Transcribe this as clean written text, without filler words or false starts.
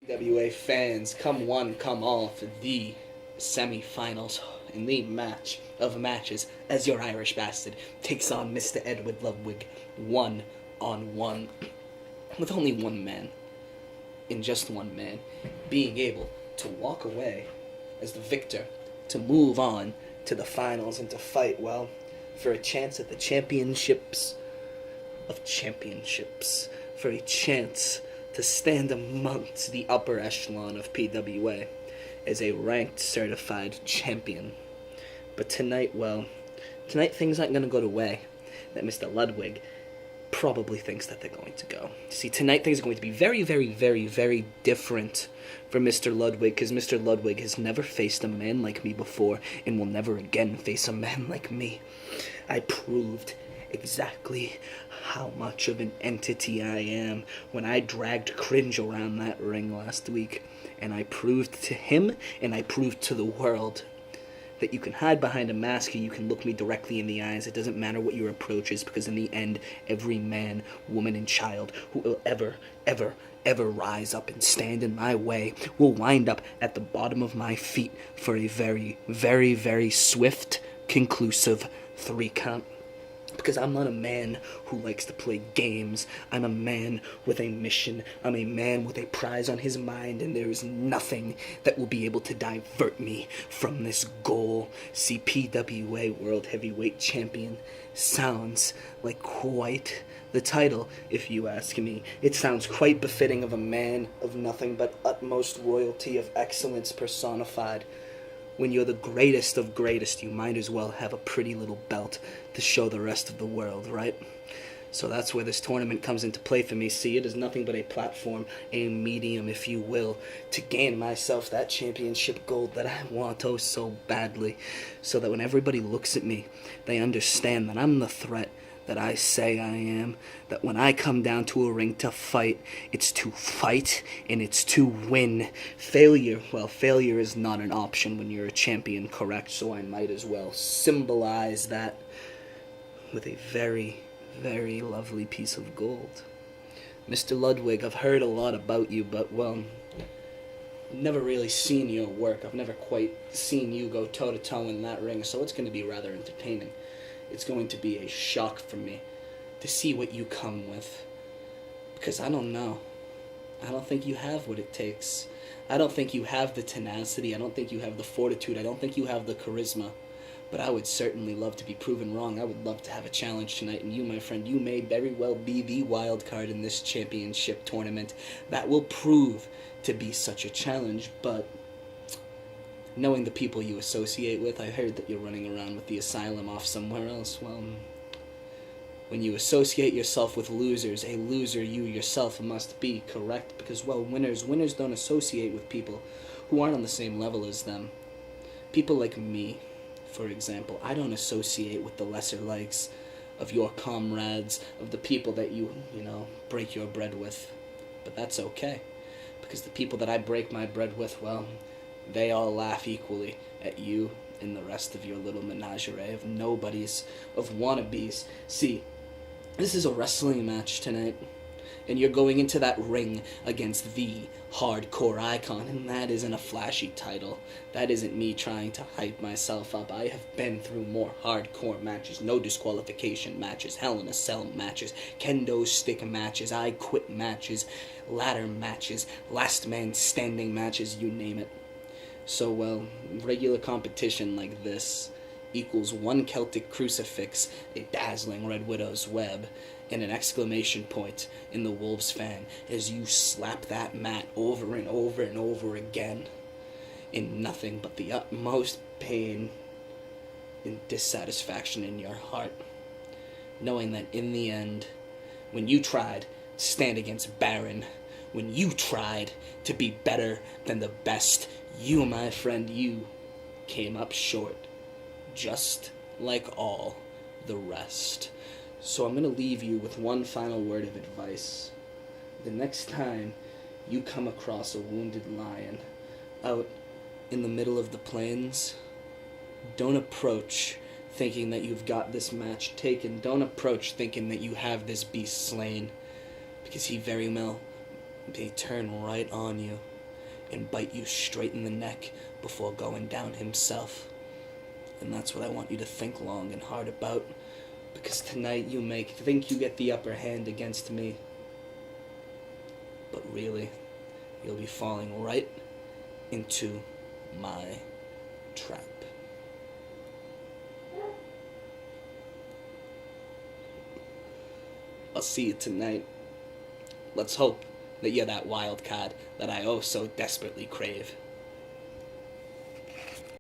PWA fans, come one, come all for the semi-finals in the match of matches as your Irish bastard takes on Mr. Edward Ludwig one-on-one with only one man, in just one man, being able to walk away as the victor, to move on to the finals and to fight, well, for a chance at the championships of championships, for a chance to stand amongst the upper echelon of PWA as a ranked certified champion. But tonight, well, tonight things aren't going to go the way that Mr. Ludwig probably thinks that they're going to go. See, tonight things are going to be very, very, very, very different for Mr. Ludwig, because Mr. Ludwig has never faced a man like me before and will never again face a man like me. I proved exactly how much of an entity I am when I dragged Cringe around that ring last week, and I proved to him and I proved to the world that you can hide behind a mask and you can look me directly in the eyes. It doesn't matter what your approach is, because in the end, every man, woman, and child who will ever rise up and stand in my way will wind up at the bottom of my feet for a very, very, very swift, conclusive 3 count. Because I'm not a man who likes to play games. I'm a man with a mission. I'm a man with a prize on his mind, and there is nothing that will be able to divert me from this goal. See, PWA World Heavyweight Champion sounds like quite the title, if you ask me. It sounds quite befitting of a man of nothing but utmost royalty of excellence personified. When you're the greatest of greatest, you might as well have a pretty little belt to show the rest of the world, right? So that's where this tournament comes into play for me. See, it is nothing but a platform, a medium, if you will, to gain myself that championship gold that I want oh so badly, so that when everybody looks at me, they understand that I'm the threat that I say I am, that when I come down to a ring to fight, it's to fight and it's to win. Failure, well, failure is not an option when you're a champion, correct? So I might as well symbolize that with a very, very lovely piece of gold. Mr. Ludwig, I've heard a lot about you, but, well, I've never really seen your work. I've never quite seen you go toe-to-toe in that ring, so it's going to be rather entertaining. It's going to be a shock for me to see what you come with, because I don't know. I don't think you have what it takes. I don't think you have the tenacity. I don't think you have the fortitude. I don't think you have the charisma. But I would certainly love to be proven wrong. I would love to have a challenge tonight, and you, my friend, you may very well be the wild card in this championship tournament that will prove to be such a challenge. But knowing the people you associate with, I heard that you're running around with the asylum off somewhere else. Well, when you associate yourself with losers, a loser you yourself must be, correct? Because, well, winners don't associate with people who aren't on the same level as them. People like me, for example, I don't associate with the lesser likes of your comrades, of the people that you break your bread with. But that's okay, because the people that I break my bread with, well, they all laugh equally at you and the rest of your little menagerie of nobodies, of wannabes. See, this is a wrestling match tonight, and you're going into that ring against the hardcore icon, and that isn't a flashy title. That isn't me trying to hype myself up. I have been through more hardcore matches, no disqualification matches, Hell in a Cell matches, kendo stick matches, I quit matches, ladder matches, last man standing matches, you name it. So, well, regular competition like this equals one Celtic crucifix, a dazzling Red Widow's web, and an exclamation point in the Wolves fan as you slap that mat over and over and over again in nothing but the utmost pain and dissatisfaction in your heart, knowing that in the end, when you tried to stand against Baron, when you tried to be better than the best, you, my friend, you came up short, just like all the rest. So I'm going to leave you with one final word of advice. The next time you come across a wounded lion out in the middle of the plains, don't approach thinking that you've got this match taken. Don't approach thinking that you have this beast slain, because he very well may turn right on you. and bite you straight in the neck before going down himself. And that's what I want you to think long and hard about, because tonight you may think you get the upper hand against me, but really, you'll be falling right into my trap. I'll see you tonight. Let's hope that you're that wild card that I oh so desperately crave.